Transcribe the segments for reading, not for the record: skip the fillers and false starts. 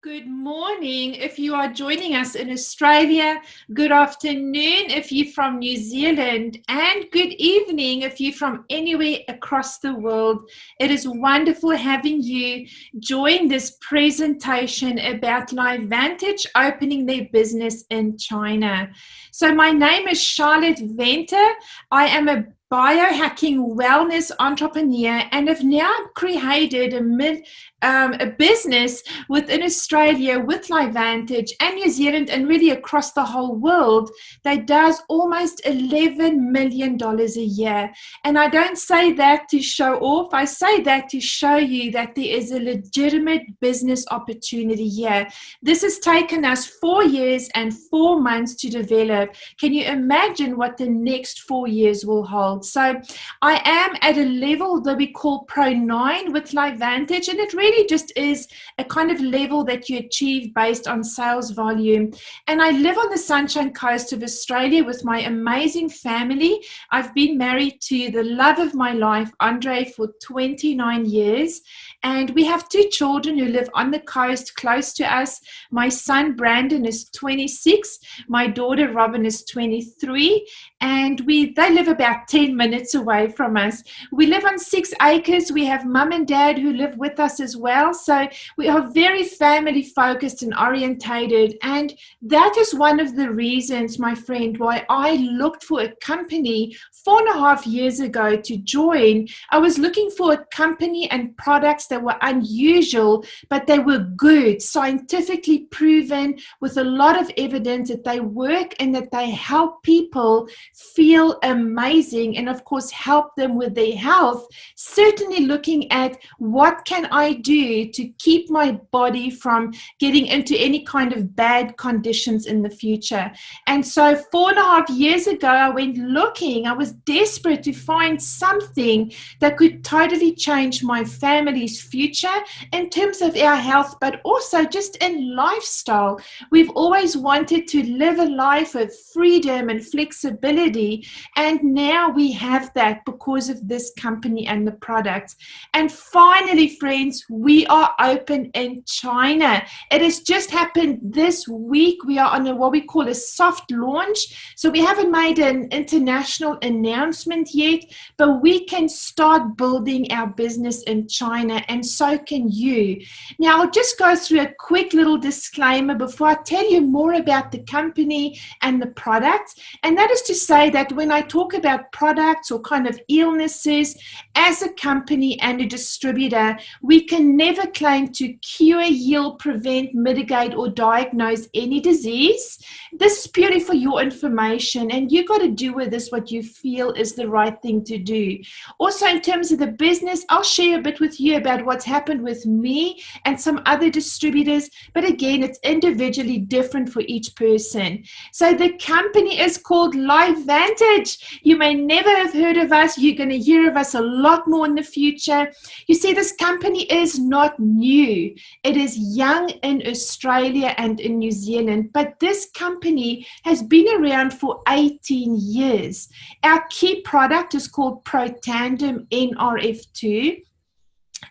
Good morning if you are joining us in Australia, good afternoon if you're from New Zealand, and good evening if you're from anywhere across the world. It is wonderful having you join this presentation about LifeVantage opening their business in China. So my name is Charlotte Venter. I am a biohacking wellness entrepreneur and have now created a business within Australia with LifeVantage and New Zealand and really across the whole world that does almost $11 million a year. And I don't say that to show off. I say that to show you that there is a legitimate business opportunity here. This has taken us 4 years and 4 months to develop. Can you imagine what the next 4 years will hold? So I am at a level that we call Pro 9 with LifeVantage, and it really just is a kind of level that you achieve based on sales volume. And I live on the Sunshine Coast of Australia with my amazing family. I've been married to the love of my life, Andre, for 29 years. And we have 2 children who live on the coast close to us. My son, Brandon, is 26. My daughter, Robin, is 23. And they live about 10 minutes away from us. We live on 6 acres. We have mum and dad who live with us as well. So we are very family focused and orientated. And that is one of the reasons, my friend, why I looked for a company 4.5 years ago to join. I was looking for a company and products that were unusual, but they were good, scientifically proven, with a lot of evidence that they work and that they help people feel amazing and, of course, help them with their health. Certainly looking at what can I do to keep my body from getting into any kind of bad conditions in the future. And so 4.5 years ago, I went looking. I was desperate to find something that could totally change my family's future in terms of our health, but also just in lifestyle. We've always wanted to live a life of freedom and flexibility, and now we have that because of this company and the products. And finally, friends, we are open in China. It has just happened this week. We are on what we call a soft launch. So we haven't made an international announcement yet, but we can start building our business in China, and so can you. Now, I'll just go through a quick little disclaimer before I tell you more about the company and the products. And that is to say that when I talk about products or kind of illnesses, as a company and a distributor, we can never claim to cure, heal, prevent, mitigate, or diagnose any disease. This is purely for your information, and you got to do with this what you feel is the right thing to do. Also, in terms of the business, I'll share a bit with you about what's happened with me and some other distributors, but again, it's individually different for each person. So the company is called LifeVantage. You may never have heard of us. You're going to hear of us a lot more in the future. You see, this company is not new. It is young in Australia and in New Zealand, but this company has been around for 18 years. Our key product is called Protandem NRF2.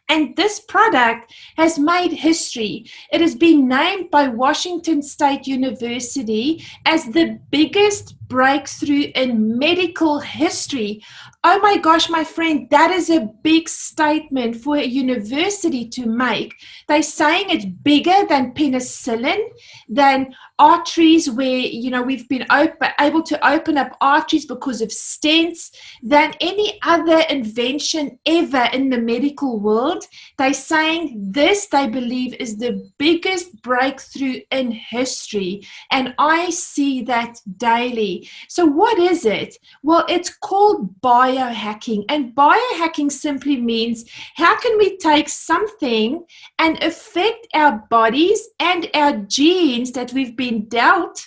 And this product has made history. It has been named by Washington State University as the biggest breakthrough in medical history. Oh my gosh, my friend, that is a big statement for a university to make. They're saying it's bigger than penicillin, than arteries where, we've been able to open up arteries because of stents, than any other invention ever in the medical world. They're saying this, they believe, is the biggest breakthrough in history. And I see that daily. So what is it? Well, it's called biohacking. And biohacking simply means how can we take something and affect our bodies and our genes that we've been dealt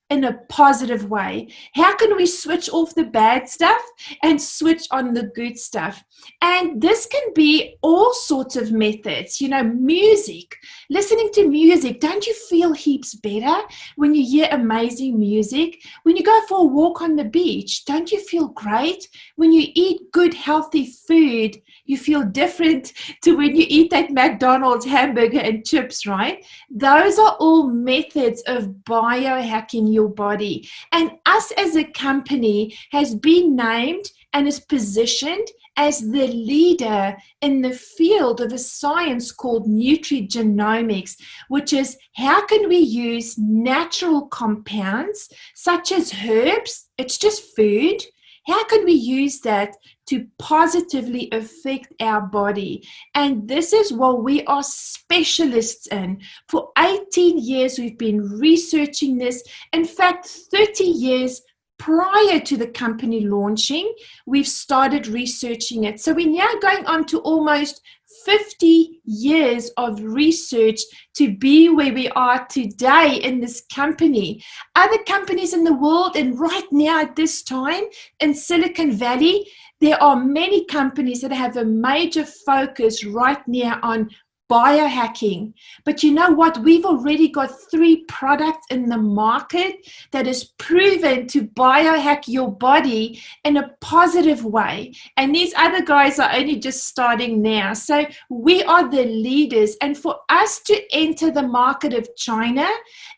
in a positive way? How can we switch off the bad stuff and switch on the good stuff? And this can be all sorts of methods. Music, listening to music. Don't you feel heaps better when you hear amazing music? When you go for a walk on the beach, don't you feel great? When you eat good, healthy food, You feel different to when you eat that McDonald's hamburger and chips, right? Those are all methods of biohacking your body. And us as a company has been named and is positioned as the leader in the field of a science called nutrigenomics, which is how can we use natural compounds such as herbs, it's just food, how can we use that to positively affect our body? And this is what we are specialists in. For 18 years, we've been researching this. In fact, 30 years prior to the company launching, we've started researching it. So we're now going on to almost 50 years of research to be where we are today in this company. Other companies in the world, and right now at this time in Silicon Valley, there are many companies that have a major focus right now on biohacking. But you know what? We've already got 3 products in the market that is proven to biohack your body in a positive way. And these other guys are only just starting now. So we are the leaders. And for us to enter the market of China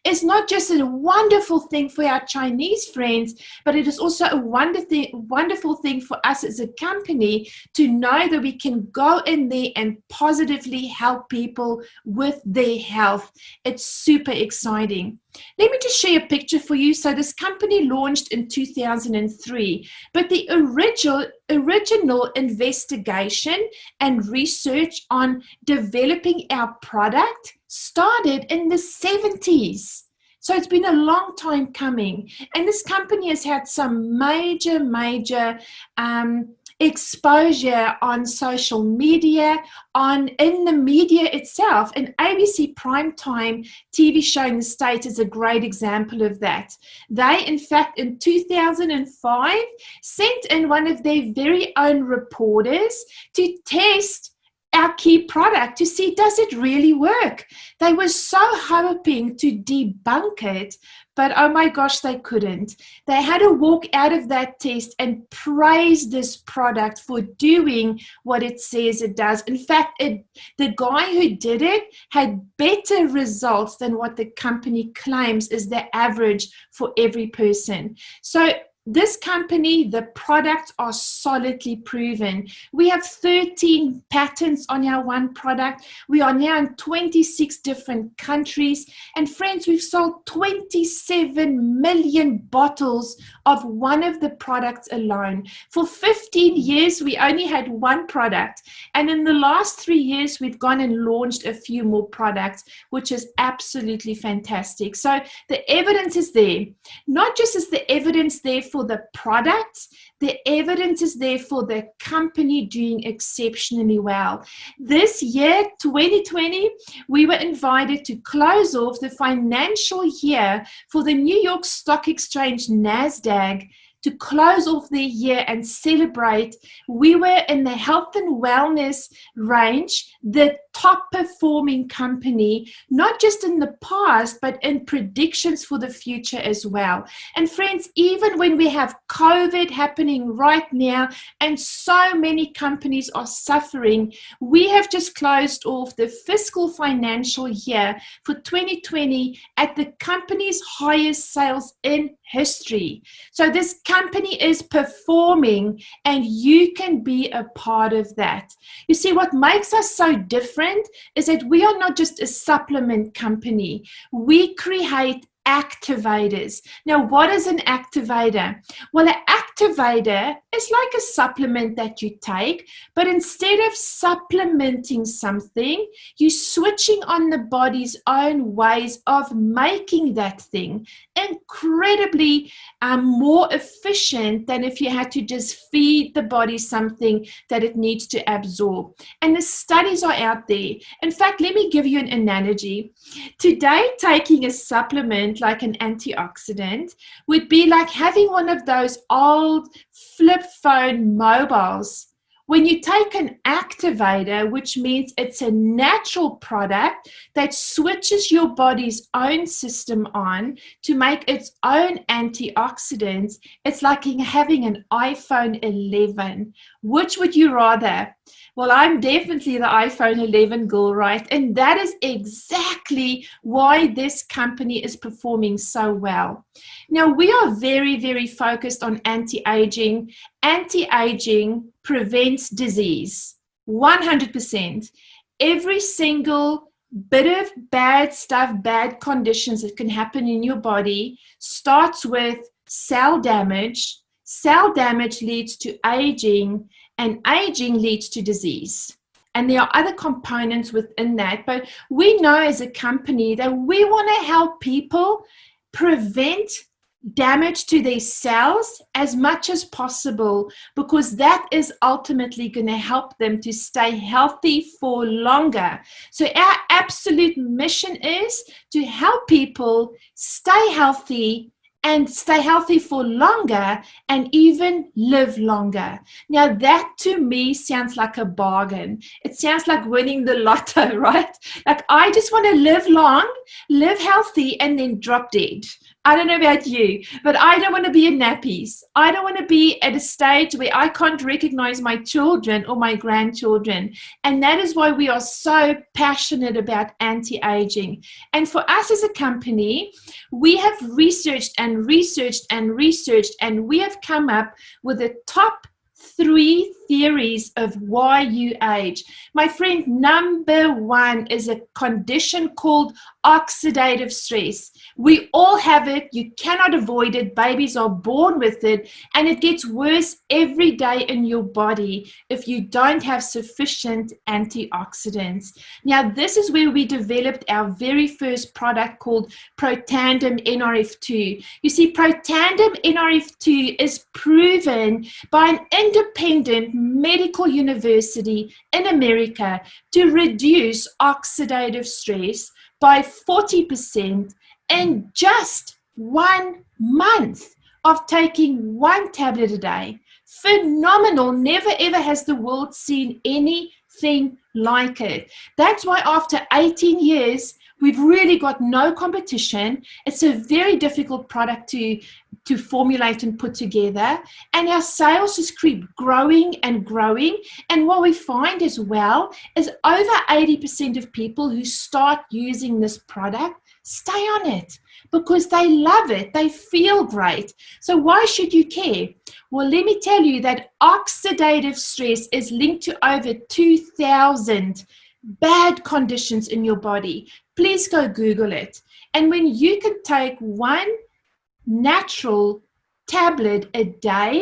is not just a wonderful thing for our Chinese friends, but it is also a wonderful thing for us as a company to know that we can go in there and positively help people with their health. It's super exciting. Let me just share a picture for you. So this company launched in 2003, but the original investigation and research on developing our product started in the 70s. So it's been a long time coming. And this company has had some major exposure on social media, in the media itself. An ABC primetime TV show in the States is a great example of that. They, in fact, in 2005, sent in one of their very own reporters to test our key product to see, does it really work? They were so hoping to debunk it, but oh my gosh, they couldn't. They had to walk out of that test and praise this product for doing what it says it does. In fact, the guy who did it had better results than what the company claims is the average for every person. So this company, the products are solidly proven. We have 13 patents on our one product. We are now in 26 different countries. And friends, we've sold 27 million bottles of one of the products alone. For 15 years, we only had one product. And in the last 3 years, we've gone and launched a few more products, which is absolutely fantastic. So the evidence is there. Not just is the evidence there for the products, the evidence is there for the company doing exceptionally well. This year, 2020, we were invited to close off the financial year for the New York Stock Exchange, NASDAQ, to close off the year and celebrate. We were in the health and wellness range, the top performing company, not just in the past, but in predictions for the future as well. And friends, even when we have COVID happening right now and so many companies are suffering, we have just closed off the fiscal financial year for 2020 at the company's highest sales in history. So this company is performing and you can be a part of that. You see, what makes us so different is that we are not just a supplement company. We create activators. Now, what is an activator? Well, an activator is like a supplement that you take, but instead of supplementing something, you're switching on the body's own ways of making that thing incredibly more efficient than if you had to just feed the body something that it needs to absorb. And the studies are out there. In fact, let me give you an analogy. Today, taking a supplement like an antioxidant would be like having one of those old flip phone mobiles When you take an activator, which means it's a natural product that switches your body's own system on to make its own antioxidants, it's like having an iPhone 11. Which would you rather? Well, I'm definitely the iPhone 11 girl, right? And that is exactly why this company is performing so well. Now, we are very, very focused on anti-aging. Anti-aging prevents disease, 100%. Every single bit of bad stuff, bad conditions that can happen in your body starts with cell damage. Cell damage leads to aging, and aging leads to disease. And there are other components within that, but we know as a company that we want to help people prevent damage to their cells as much as possible, because that is ultimately going to help them to stay healthy for longer. So our absolute mission is to help people stay healthy and stay healthy for longer and even live longer. Now that to me sounds like a bargain. It sounds like winning the lotto, right? Like, I just want to live long, live healthy, and then drop dead. I don't know about you, but I don't want to be in nappies. I don't want to be at a stage where I can't recognize my children or my grandchildren. And that is why we are so passionate about anti-aging. And for us as a company, we have researched and researched and researched, and we have come up with the top 3 theories of why you age. My friend, number 1 is a condition called oxidative stress. We all have it. You cannot avoid it. Babies are born with it, and it gets worse every day in your body if you don't have sufficient antioxidants. Now, this is where we developed our very first product called Protandim NRF2. You see, Protandim NRF2 is proven by an independent medical university in America to reduce oxidative stress by 40% in just 1 month of taking 1 tablet a day. Phenomenal. Never ever has the world seen anything like it. That's why after 18 years, we've really got no competition. It's a very difficult product to formulate and put together. And our sales just keep growing and growing. And what we find as well is over 80% of people who start using this product stay on it because they love it. They feel great. So why should you care? Well, let me tell you that oxidative stress is linked to over 2,000 bad conditions in your body. Please go Google it. And when you can take 1 natural tablet a day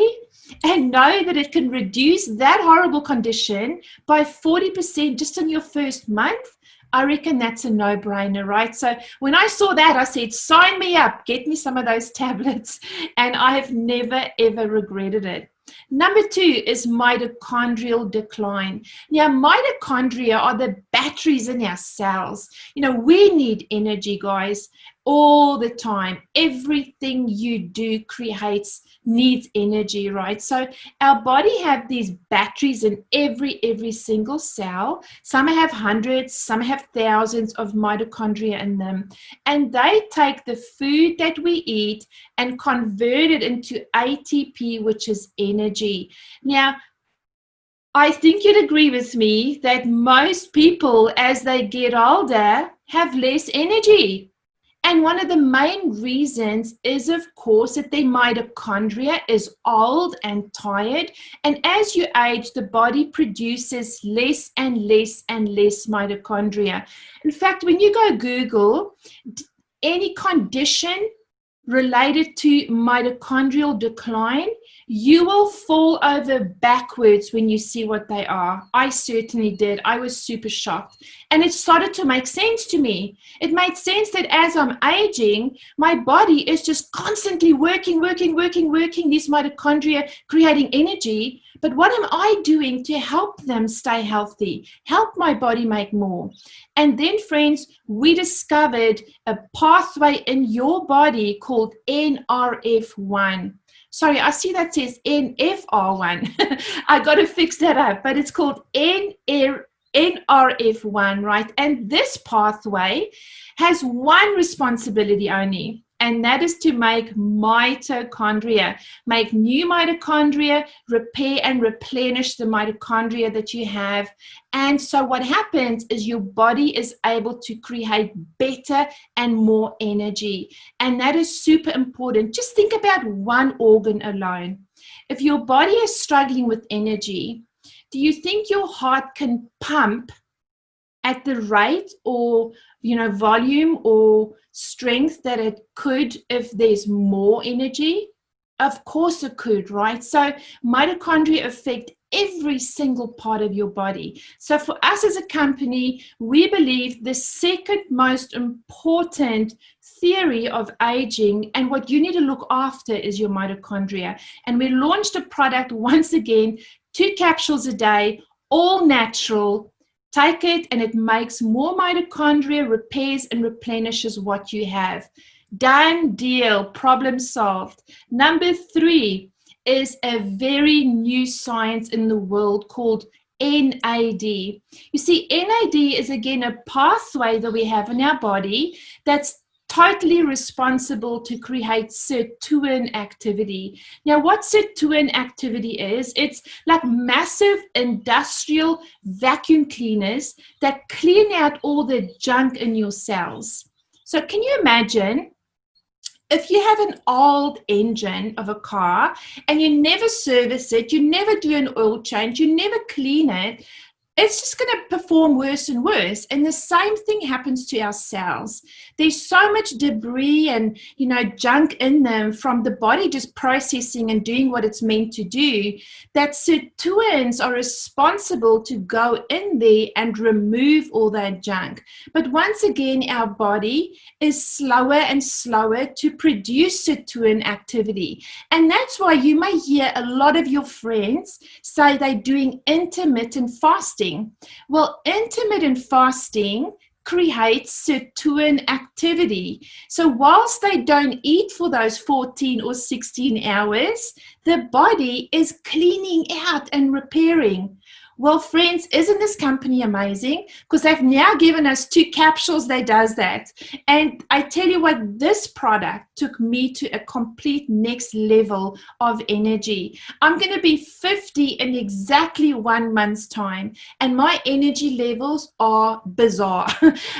and know that it can reduce that horrible condition by 40% just in your first month, I reckon that's a no-brainer, right? So when I saw that, I said, sign me up, get me some of those tablets. And I have never, ever regretted it. Number 2 is mitochondrial decline. Now, mitochondria are the batteries in our cells. You know, we need energy, guys, all the time. Everything you do needs energy, right? So our body have these batteries in every single cell. Some have hundreds, some have thousands of mitochondria in them. And they take the food that we eat and convert it into ATP, which is energy. Now, I think you'd agree with me that most people, as they get older, have less energy. And one of the main reasons is, of course, that their mitochondria is old and tired. And as you age, the body produces less and less and less mitochondria. In fact, when you go Google any condition related to mitochondrial decline, you will fall over backwards when you see what they are. I certainly did. I was super shocked. And it started to make sense to me. It made sense that as I'm aging, my body is just constantly working these mitochondria, creating energy. But what am I doing to help them stay healthy, help my body make more? And then, friends, we discovered a pathway in your body called NRF1. Sorry, I see that says NFR1. I got to fix that up, but it's called NRF1, right? And this pathway has one responsibility only, and that is to make mitochondria, make new mitochondria, repair and replenish the mitochondria that you have. And so what happens is your body is able to create better and more energy. And that is super important. Just think about one organ alone. If your body is struggling with energy, do you think your heart can pump at the rate or volume or strength that it could if there's more energy? Of course it could, right? So mitochondria affect every single part of your body. So for us as a company, we believe the second most important theory of aging and what you need to look after is your mitochondria. And we launched a product, once again, 2 capsules a day, all natural. Take it and it makes more mitochondria, repairs and replenishes what you have. Done deal, problem solved. Number 3 is a very new science in the world called NAD. You see, NAD is again a pathway that we have in our body that's totally responsible to create sirtuin activity. Now, what sirtuin activity is, it's like massive industrial vacuum cleaners that clean out all the junk in your cells. So can you imagine if you have an old engine of a car and you never service it, you never do an oil change, you never clean it, it's just going to perform worse and worse. And the same thing happens to our cells. There's so much debris and, junk in them from the body just processing and doing what it's meant to do, that sirtuins are responsible to go in there and remove all that junk. But once again, our body is slower and slower to produce sirtuin activity. And that's why you may hear a lot of your friends say they're doing intermittent fasting. Well, intermittent fasting creates sirtuin activity. So whilst they don't eat for those 14 or 16 hours, the body is cleaning out and repairing. Well, friends, isn't this company amazing? Because they've now given us 2 capsules that does that. And I tell you what, this product took me to a complete next level of energy. I'm going to be 50 in exactly 1 month's time. And my energy levels are bizarre.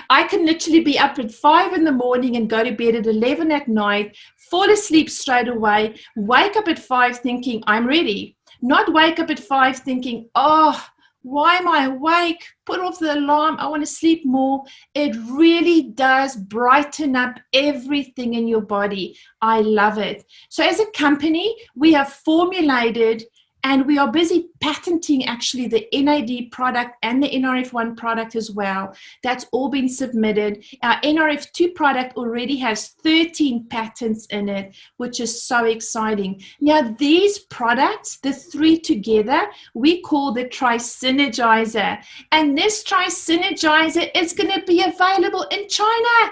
I can literally be up at 5 in the morning and go to bed at 11 at night, fall asleep straight away, wake up at 5 thinking I'm ready. Not wake up at 5 thinking, oh, why am I awake? Put off the alarm. I want to sleep more. It really does brighten up everything in your body. I love it. So as a company, we have formulated and we are busy patenting actually the NAD product and the NRF1 product as well. That's all been submitted. Our NRF2 product already has 13 patents in it, which is so exciting. Now these products, the 3 together, we call the Tri-Synergizer. And this Tri-Synergizer is going to be available in China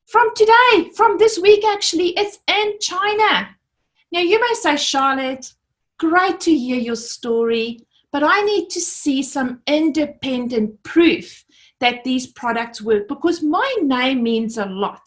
from today, from this week actually. It's in China. Now you may say, Charlotte, great to hear your story, but I need to see some independent proof that these products work because my name means a lot.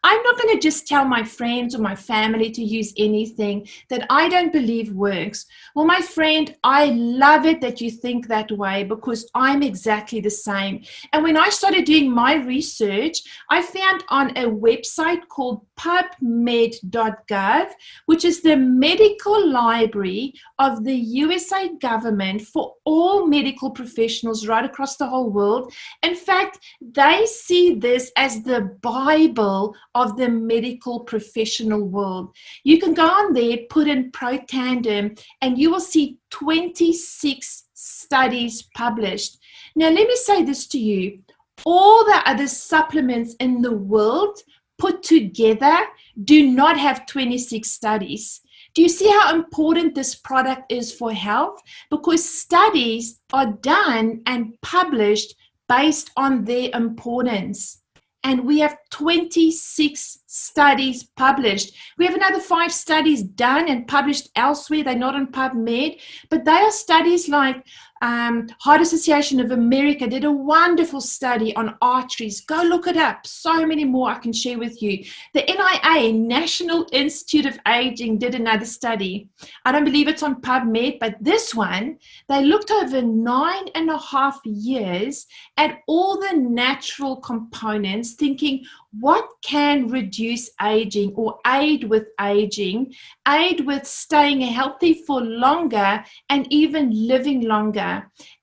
I'm not going to just tell my friends or my family to use anything that I don't believe works. Well, my friend, I love it that you think that way because I'm exactly the same. And when I started doing my research, I found on a website called pubmed.gov, which is the medical library of the USA government for all medical professionals right across the whole world. In fact, they see this as the Bible of the medical professional world. You can go on there, put in Protandim, and you will see 26 studies published. Now, let me say this to you. All the other supplements in the world put together do not have 26 studies. Do you see how important this product is for health? Because studies are done and published based on their importance. and we have 26 studies published. We have another 5 studies done and published elsewhere. They're not on PubMed, but they are studies like Heart Association of America did a wonderful study on arteries. Go look it up. So many more I can share with you. The NIA, National Institute of Aging, did another study. I don't believe it's on PubMed, but this one, they looked over 9.5 years at all the natural components, thinking what can reduce aging or aid with aging, aid with staying healthy for longer and even living longer.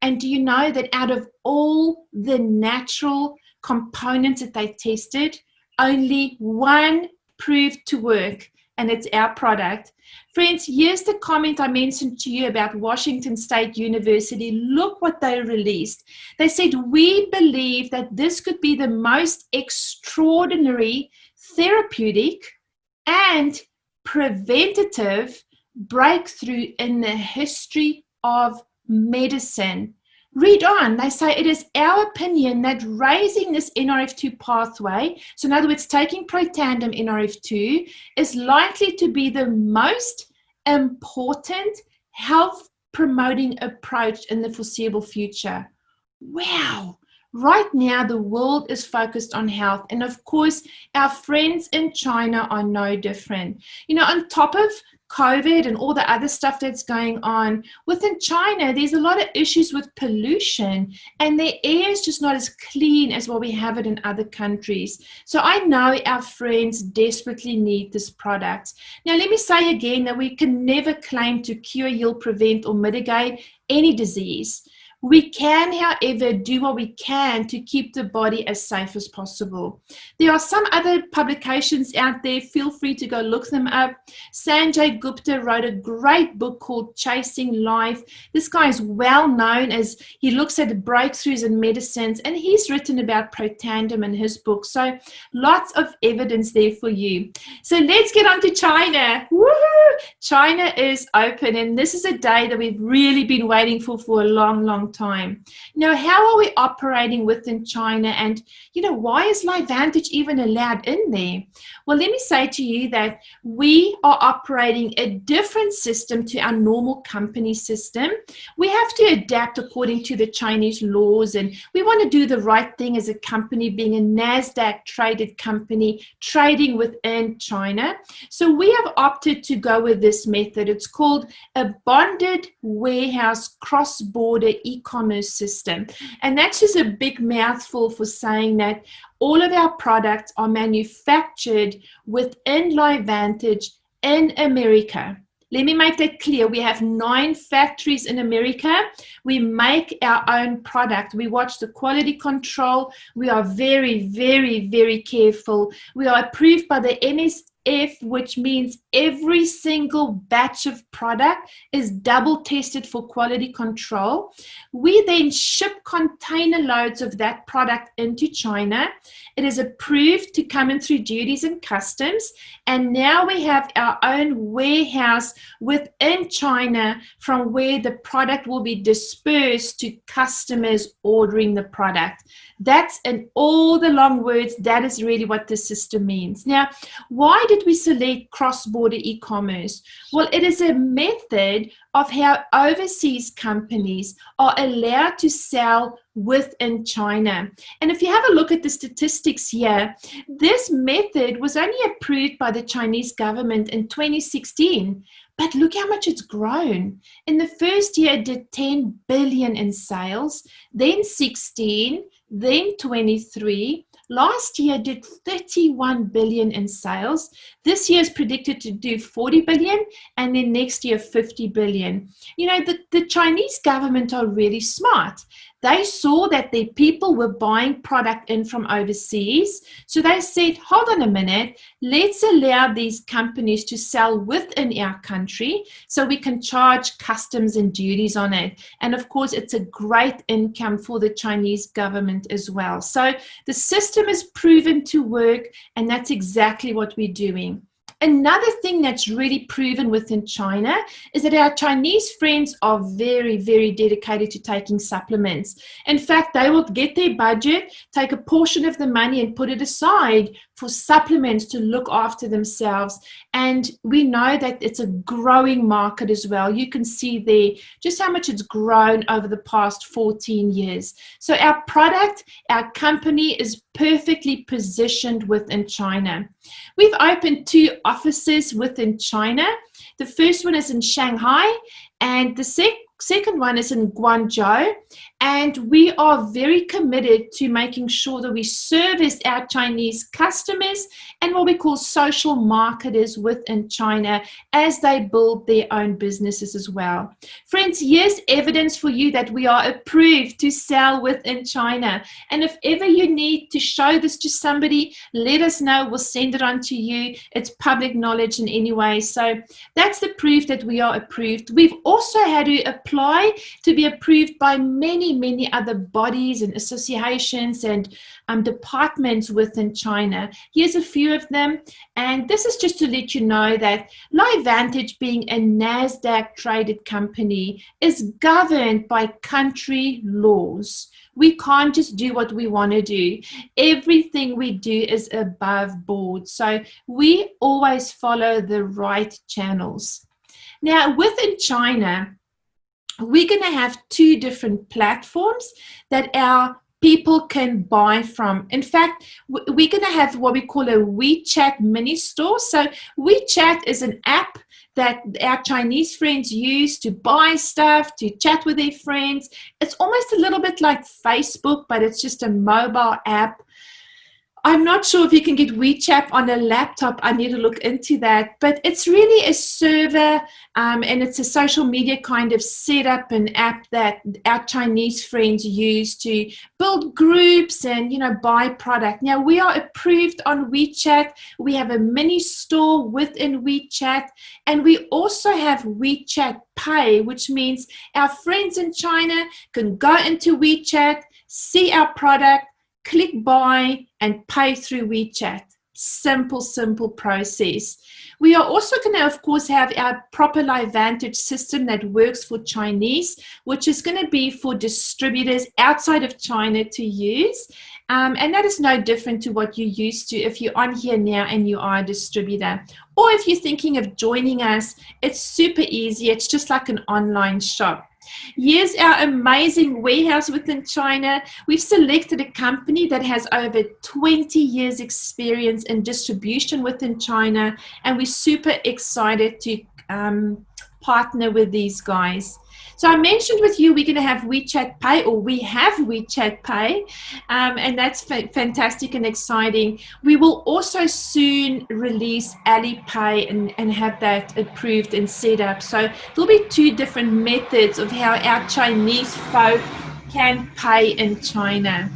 And do you know that out of all the natural components that they tested, only one proved to work, and it's our product. Friends, here's the comment I mentioned to you about Washington State University. Look what they released. They said, we believe that this could be the most extraordinary therapeutic and preventative breakthrough in the history of medicine. Read on. They say it is our opinion that raising this NRF2 pathway, so in other words, taking Protandim NRF2, is likely to be the most important health promoting approach in the foreseeable future. Wow. Right now, the world is focused on health. And of course, our friends in China are no different. You know, on top of COVID and all the other stuff that's going on, within China, there's a lot of issues with pollution, and their air is just not as clean as what we have it in other countries. So I know our friends desperately need this product. Now, let me say again that we can never claim to cure, heal, prevent, or mitigate any disease. We can, however, do what we can to keep the body as safe as possible. There are some other publications out there. Feel free to go look them up. Sanjay Gupta wrote a great book called Chasing Life. This guy is well known as he looks at the breakthroughs in medicines, and he's written about Protandim in his book. So lots of evidence there for you. So let's get on to China. Woohoo! China is open, and this is a day that we've really been waiting for a long, long time. Now, how are we operating within China, and why is LifeVantage even allowed in there? Well, let me say to you that we are operating a different system to our normal company system. We have to adapt according to the Chinese laws, and we want to do the right thing as a company, being a NASDAQ traded company trading within China. So we have opted to go with this method. It's called a bonded warehouse cross-border e-commerce system. And that's just a big mouthful for saying that all of our products are manufactured within LifeVantage in America. Let me make that clear. We have 9 factories in America. We make our own product. We watch the quality control. We are very, very, very careful. We are approved by the NSF, which means every single batch of product is double tested for quality control. We then ship container loads of that product into China. It is approved to come in through duties and customs. And now we have our own warehouse within China from where the product will be dispersed to customers ordering the product. That's in all the long words. That is really what the system means. Now, why did we select cross-border e-commerce? Well, it is a method of how overseas companies are allowed to sell within China. And if you have a look at the statistics here, this method was only approved by the Chinese government in 2016. But look how much it's grown. In the first year, it did 10 billion in sales, then 16, then 23. Last year did 31 billion in sales. This year is predicted to do 40 billion, and then next year 50 billion. The Chinese government are really smart. They saw that their people were buying product in from overseas. So they said, hold on a minute, let's allow these companies to sell within our country so we can charge customs and duties on it. And of course, it's a great income for the Chinese government as well. So the system is proven to work, and that's exactly what we're doing. Another thing that's really proven within China is that our Chinese friends are very, very dedicated to taking supplements. In fact, they will get their budget, take a portion of the money and put it aside for supplements to look after themselves. And we know that it's a growing market as well. You can see there just how much it's grown over the past 14 years. So our product, our company is perfectly positioned within China. We've opened 2 offices within China. The first one is in Shanghai, and the second one is in Guangzhou. And we are very committed to making sure that we service our Chinese customers and what we call social marketers within China as they build their own businesses as well. Friends, here's evidence for you that we are approved to sell within China. And if ever you need to show this to somebody, let us know. We'll send it on to you. It's public knowledge in any way. So that's the proof that we are approved. We've also had to apply to be approved by many other bodies and associations and departments within China. Here's a few of them, and this is just to let you know that LifeVantage, being a NASDAQ traded company, is governed by country laws. We can't just do what we want to do. Everything we do is above board, so we always follow the right channels. Now, within China, we're going to have 2 different platforms that our people can buy from. In fact, we're going to have what we call a WeChat mini store. So WeChat is an app that our Chinese friends use to buy stuff, to chat with their friends. It's almost a little bit like Facebook, but it's just a mobile app. I'm not sure if you can get WeChat on a laptop. I need to look into that. But it's really a server and it's a social media kind of setup and app that our Chinese friends use to build groups and, buy product. Now, we are approved on WeChat. We have a mini store within WeChat. And we also have WeChat Pay, which means our friends in China can go into WeChat, see our product, click buy and pay through WeChat. Simple process. We are also going to, of course, have our proper LifeVantage system that works for Chinese, which is going to be for distributors outside of China to use. And that is no different to what you're used to if you're on here now and you are a distributor. Or if you're thinking of joining us, it's super easy. It's just like an online shop. Here's our amazing warehouse within China. We've selected a company that has over 20 years experience in distribution within China, and we're super excited to partner with these guys. So I mentioned with you, we're going to have WeChat Pay, or we have WeChat Pay, and that's fantastic and exciting. We will also soon release Alipay and have that approved and set up. So there'll be 2 different methods of how our Chinese folk can pay in China.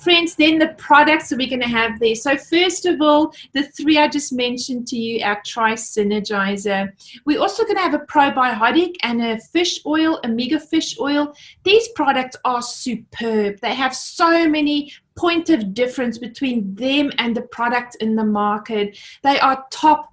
Friends, then the products that we're going to have there. So first of all, the 3 I just mentioned to you, our Tri-Synergizer. We're also going to have a probiotic and a fish oil, omega fish oil. These products are superb. They have so many point of difference between them and the product in the market. They are top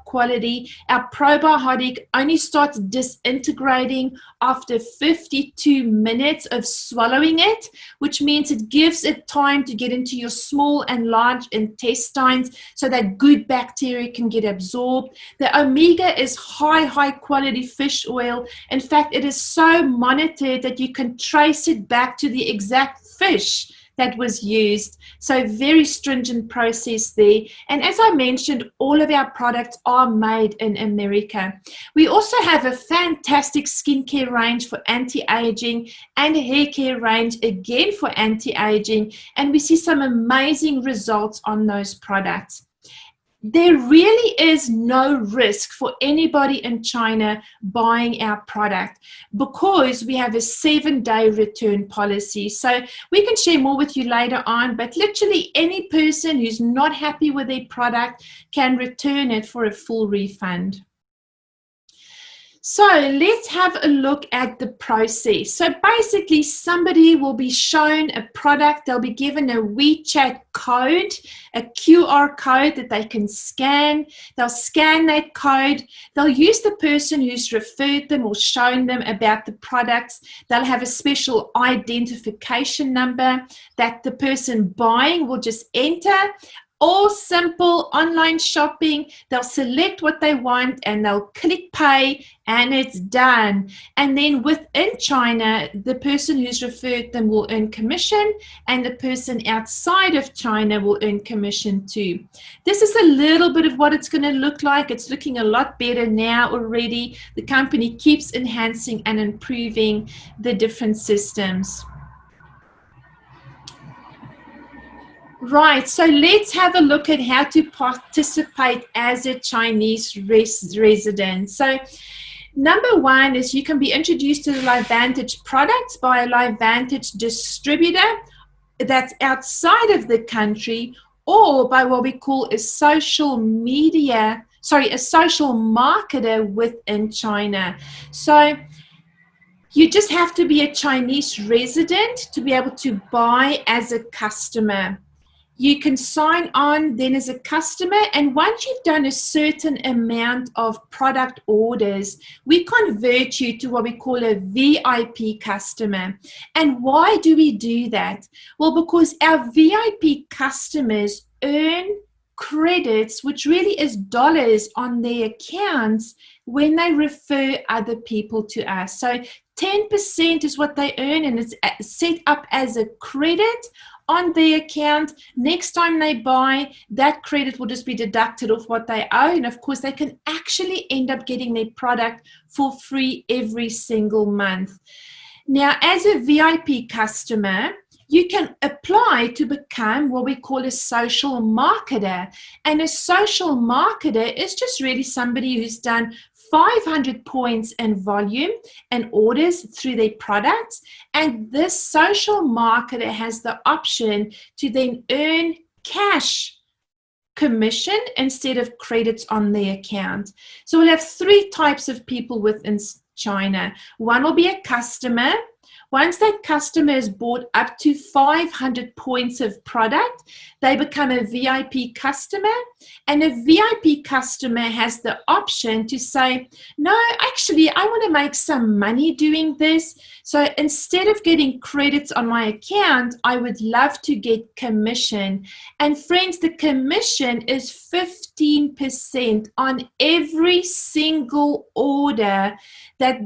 quality. Our probiotic only starts disintegrating after 52 minutes of swallowing it, which means it gives it time to get into your small and large intestines so that good bacteria can get absorbed. The omega is high quality fish oil. In fact, it is so monitored that you can trace it back to the exact fish that was used. So very stringent process there. And as I mentioned, all of our products are made in America. We also have a fantastic skincare range for anti-aging and a hair care range again for anti-aging. And we see some amazing results on those products. There really is no risk for anybody in China buying our product because we have a 7-day return policy. So we can share more with you later on, but literally any person who's not happy with their product can return it for a full refund. So let's have a look at the process. So basically, somebody at the process. So basically, somebody will be shown a product, they'll be given a WeChat code, a QR code that they can scan. They'll scan that code. They'll use the person who's referred them or shown them about the products. They'll have a special identification number that the person buying will just enter. All simple online shopping. They'll select what they want and they'll click pay and it's done. And then within China, the person who's referred them will earn commission and the person outside of China will earn commission too. This is a little bit of what it's going to look like. It's looking a lot better now already. The company keeps enhancing and improving the different systems. Right, so let's have a look at how to participate as a Chinese resident. So number one is you can be introduced to the LifeVantage products by a LifeVantage distributor that's outside of the country, or by what we call a social marketer within China. So you just have to be a Chinese resident to be able to buy as a customer. You can sign on then as a customer, and once you've done a certain amount of product orders, we convert you to what we call a VIP customer. And why do we do that? Well, because our VIP customers earn credits, which really is dollars on their accounts when they refer other people to us. So 10% is what they earn, and it's set up as a credit on their account. Next time they buy, that credit will just be deducted off what they owe. And of course, they can actually end up getting their product for free every single month. Now, as a VIP customer, you can apply to become what we call a social marketer. And a social marketer is just really somebody who's done 500 points in volume and orders through their products. And this social marketer has the option to then earn cash commission instead of credits on their account. So we'll have three types of people within China. One will be a customer. Once that customer has bought up to 500 points of product, they become a VIP customer. And a VIP customer has the option to say, no, actually, I want to make some money doing this. So instead of getting credits on my account, I would love to get commission. And friends, the commission is 15% on every single order that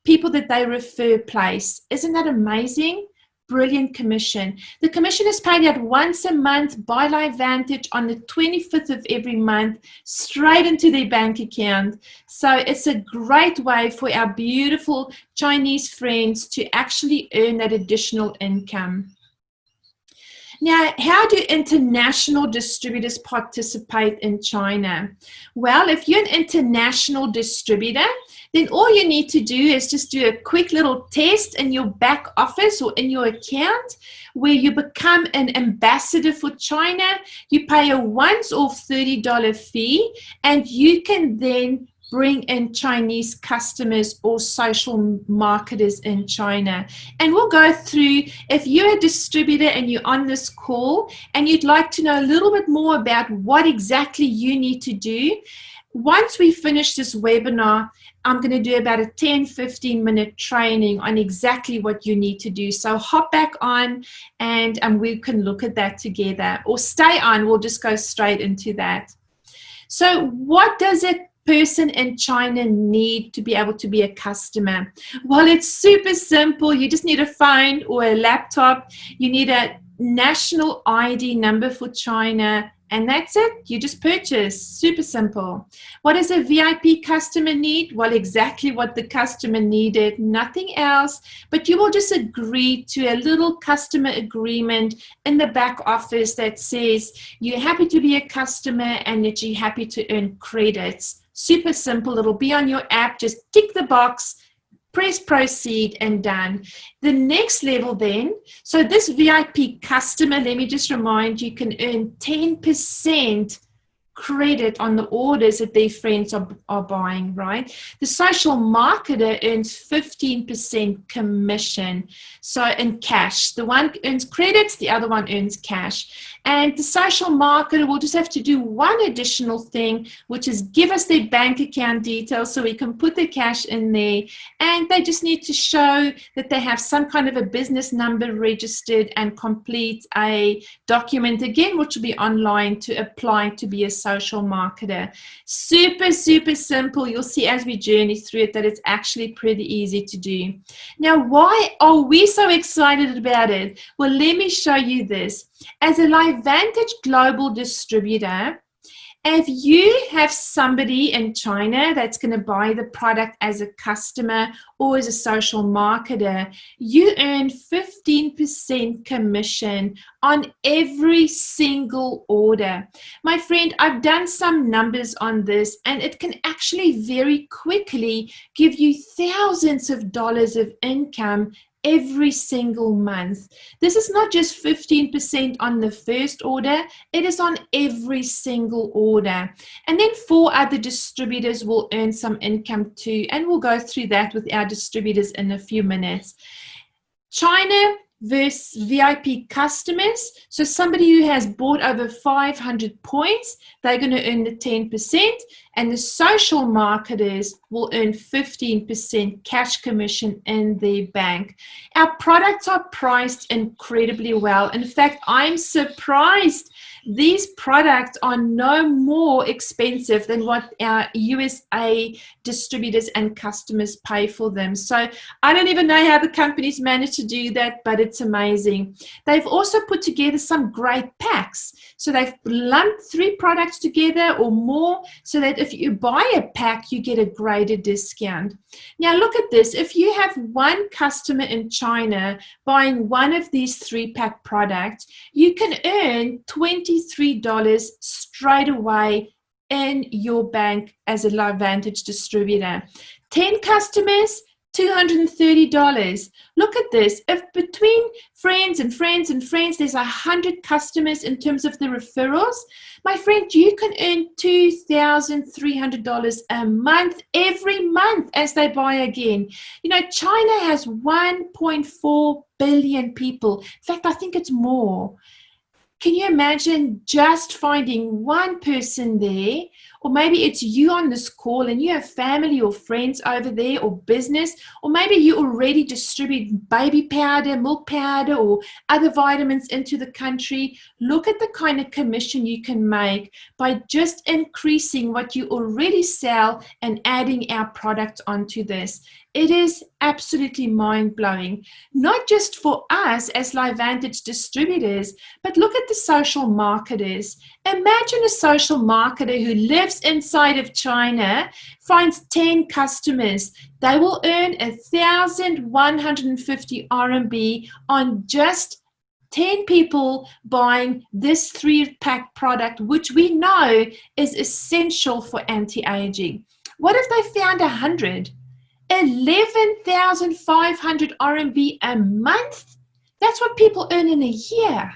people that they refer place. Isn't that amazing? Brilliant commission. The commission is paid out once a month by LifeVantage on the 25th of every month, straight into their bank account. So it's a great way for our beautiful Chinese friends to actually earn that additional income. Now, how do international distributors participate in China? Well, if you're an international distributor, then all you need to do is just do a quick little test in your back office or in your account where you become an ambassador for China. You pay a once-off $30 fee, and you can then bring in Chinese customers or social marketers in China. And we'll go through, if you're a distributor and you're on this call and you'd like to know a little bit more about what exactly you need to do, once we finish this webinar, I'm going to do about a 10-15 minute training on exactly what you need to do. So hop back on and we can look at that together, or stay on, we'll just go straight into that. So what does a person in China need to be able to be a customer? Well, it's super simple. You just need a phone or a laptop. You need a national ID number for China, and that's it. You just purchase. Super simple. What does a VIP customer need? Well, exactly what the customer needed, nothing else. But you will just agree to a little customer agreement in the back office that says you're happy to be a customer and that you're happy to earn credits. Super simple. It'll be on your app. Just tick the box, press proceed, and done. The next level then, so this VIP customer, let me just remind you, can earn 10% credit on the orders that their friends are buying, right? The social marketer earns 15% commission, so in cash. The one earns credits, the other one earns cash. And the social marketer will just have to do one additional thing, which is give us their bank account details so we can put the cash in there. And they just need to show that they have some kind of a business number registered and complete a document again, which will be online to apply to be a social marketer. Super, super simple. You'll see as we journey through it that it's actually pretty easy to do. Now, why are we so excited about it? Well, let me show you this. As a LifeVantage global distributor, if you have somebody in China that's going to buy the product as a customer or as a social marketer, you earn 15% commission on every single order. My friend, I've done some numbers on this, and it can actually very quickly give you thousands of dollars of income every single month. This is not just 15% on the first order, it is on every single order. And then 4 other distributors will earn some income too, and we'll go through that with our distributors in a few minutes. China versus VIP customers. So somebody who has bought over 500 points, they're going to earn the 10%, and the social marketers will earn 15% cash commission in their bank. Our products are priced incredibly well. In fact, I'm surprised these products are no more expensive than what our USA distributors and customers pay for them. So I don't even know how the companies manage to do that, but it's amazing. They've also put together some great packs. So they've lumped 3 products together or more so that if you buy a pack, you get a greater discount. Now look at this. If you have one customer in China buying one of these 3-pack products, you can earn $23 straight away in your bank as a LifeVantage distributor. 10 customers, $230. Look at this. If between friends and friends and friends, there's 100 customers in terms of the referrals, my friend, you can earn $2,300 a month, every month as they buy again. You know, China has 1.4 billion people. In fact, I think it's more. Can you imagine just finding one person there? Or maybe it's you on this call and you have family or friends over there or business, or maybe you already distribute baby powder, milk powder, or other vitamins into the country. Look at the kind of commission you can make by just increasing what you already sell and adding our product onto this. It is absolutely mind-blowing, not just for us as LifeVantage distributors, but look at the social marketers. Imagine a social marketer who lives inside of China, finds 10 customers. They will earn 1,150 RMB on just 10 people buying this 3-pack product, which we know is essential for anti-aging. What if they found 100? 11,500 RMB a month? That's what people earn in a year.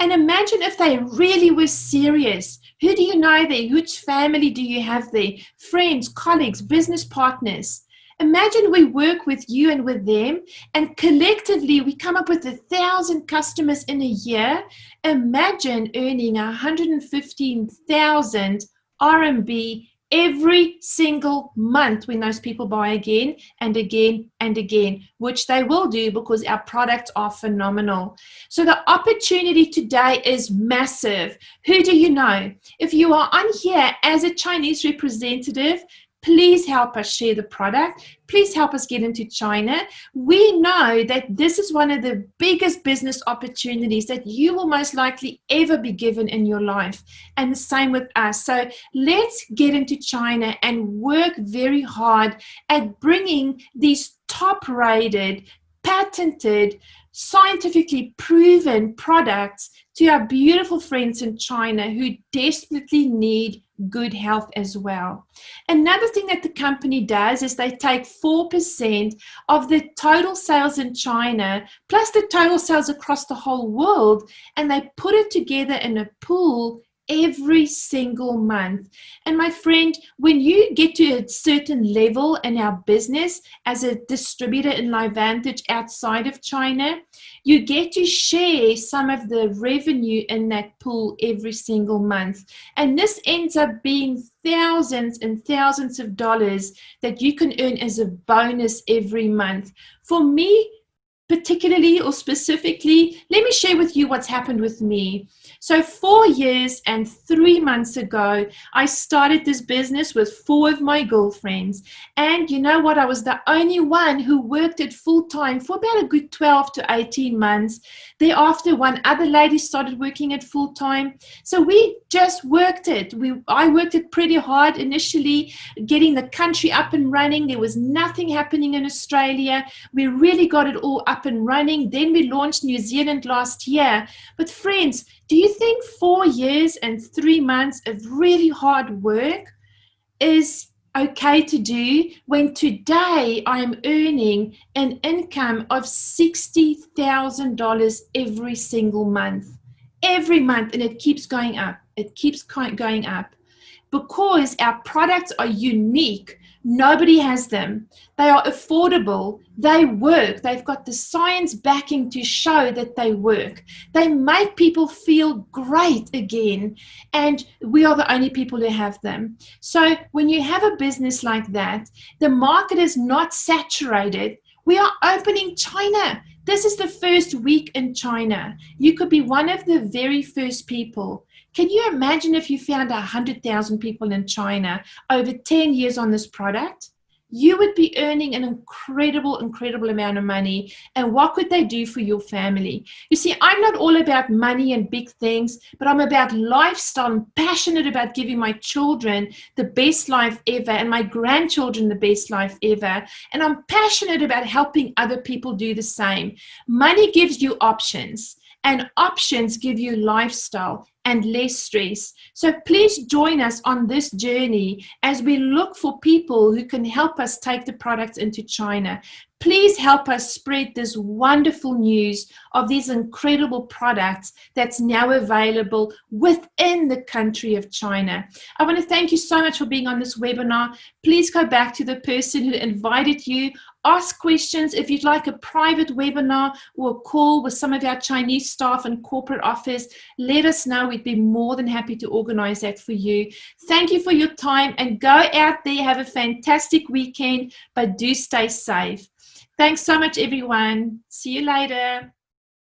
And imagine if they really were serious. Who do you know there? Which family do you have there? Friends, colleagues, business partners. Imagine we work with you and with them, and collectively we come up with 1,000 customers in a year. Imagine earning 115,000 RMB every single month when those people buy again and again and again, which they will do because our products are phenomenal. So the opportunity today is massive. Who do you know? If you are on here as a Chinese representative, please help us share the product. Please help us get into China. We know that this is one of the biggest business opportunities that you will most likely ever be given in your life. And the same with us. So let's get into China and work very hard at bringing these top-rated, patented, scientifically proven products to our beautiful friends in China who desperately need good health as well. Another thing that the company does is they take 4% of the total sales in China plus the total sales across the whole world, and they put it together in a pool every single month. And my friend, when you get to a certain level in our business as a distributor in LifeVantage outside of China, you get to share some of the revenue in that pool every single month. And this ends up being thousands and thousands of dollars that you can earn as a bonus every month. For me, particularly or specifically, let me share with you what's happened with me. So 4 years and 3 months ago, I started this business with 4 of my girlfriends. And you know what? I was the only one who worked it full time for about a good 12 to 18 months. Thereafter, one other lady started working it full time. So we just worked it. I worked it pretty hard initially, getting the country up and running. There was nothing happening in Australia. We really got it all up and running. Then we launched New Zealand last year. But friends, do you think 4 years and 3 months of really hard work is okay to do when today I'm earning an income of $60,000 every single month? Every month, and it keeps going up. It keeps going up because our products are unique. Nobody has them. They are affordable. They work. They've got the science backing to show that they work. They make people feel great again. And we are the only people who have them. So when you have a business like that, the market is not saturated. We are opening China. This is the first week in China. You could be one of the very first people. Can you imagine if you found 100,000 people in China over 10 years on this product? You would be earning an incredible amount of money. And what could they do for your family? You see, I'm not all about money and big things, but I'm about lifestyle. I'm passionate about giving my children the best life ever and my grandchildren the best life ever. And I'm passionate about helping other people do the same. Money gives you options, and options give you lifestyle and less stress. So please join us on this journey as we look for people who can help us take the products into China. Please help us spread this wonderful news of these incredible products that's now available within the country of China. I want to thank you so much for being on this webinar. Please go back to the person who invited you. Ask questions. If you'd like a private webinar or a call with some of our Chinese staff and corporate office, let us know. We'd be more than happy to organize that for you. Thank you for your time, and go out there, have a fantastic weekend, but do stay safe. Thanks so much, everyone. See you later.